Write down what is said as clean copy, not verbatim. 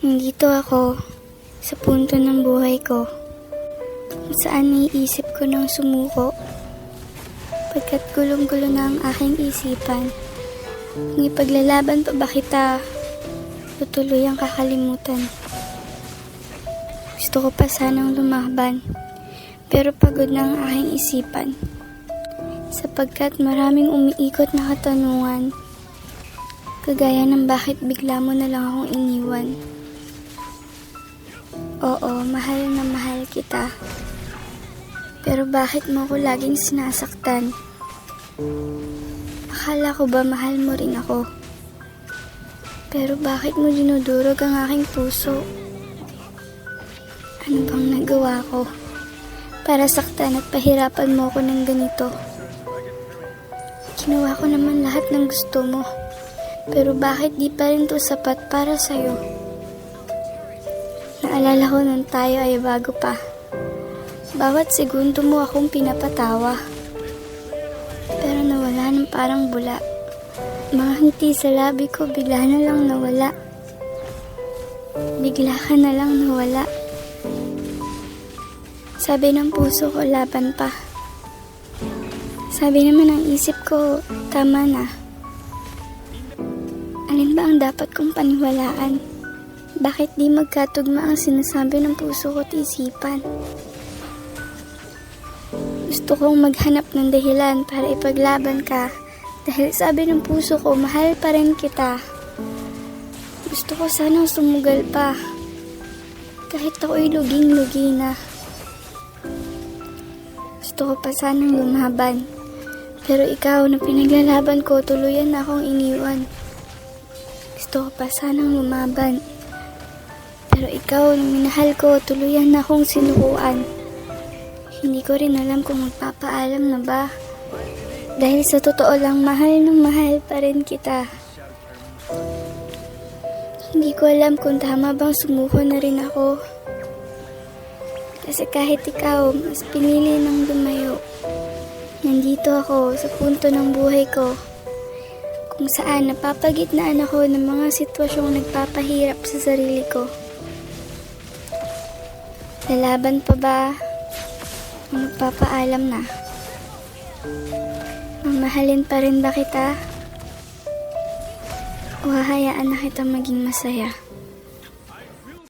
Nandito ako sa punto ng buhay ko kung saan naiisip ko ng sumuko pagkat gulong-gulo na ang aking isipan. Kung ipaglalaban pa ba kita o tuluyang kakalimutan? Gusto ko pa sanang lumaban pero pagod na ang aking isipan sapagkat maraming umiikot na katanungan kagaya ng bakit bigla mo na lang akong iniwan. Oo, mahal na mahal kita. Pero bakit mo ako laging sinasaktan? Akala ko ba mahal mo rin ako? Pero bakit mo dinudurog ang aking puso? Ano bang nagawa ko para saktan at pahirapan mo ako ng ganito? Ginawa ko naman lahat ng gusto mo. Pero bakit di pa rin to sapat para sa'yo? Naalala ko nung tayo ay bago pa. Bawat segundo mo akong pinapatawa. Pero nawala ng parang bula. Mga ngiti sa labi ko bigla na lang nawala. Bigla ka na lang nawala. Sabi ng puso ko laban pa. Sabi naman ng isip ko tama na. Alin ba ang dapat kong paniwalaan? Bakit di magkatugma ang sinasabi ng puso ko at isipan? Gusto kong maghanap ng dahilan para ipaglaban ka dahil sabi ng puso ko mahal pa rin kita. Gusto ko sanang sumugal pa kahit ako'y luging-lugi na. Gusto ko pa sanang lumaban pero ikaw na pinaglalaban ko tuluyan na akong iniwan. Gusto ko pa sanang lumaban pero ikaw na minahal ko tuluyan na akong sinukuan. Hindi ko rin alam kung magpapaalam na ba dahil sa totoo lang mahal ng mahal pa rin kita. Hindi ko alam kung tama bang sumuko na rin ako kasi kahit ikaw mas pinili ng lumayo. Nandito ako sa punto ng buhay ko kung saan napapagitnaan ako ng mga sitwasyong nagpapahirap sa sarili ko. Lalaban pa ba o magpapaalam na? Mamahalin pa rin ba kita? O hahayaan na kita maging masaya?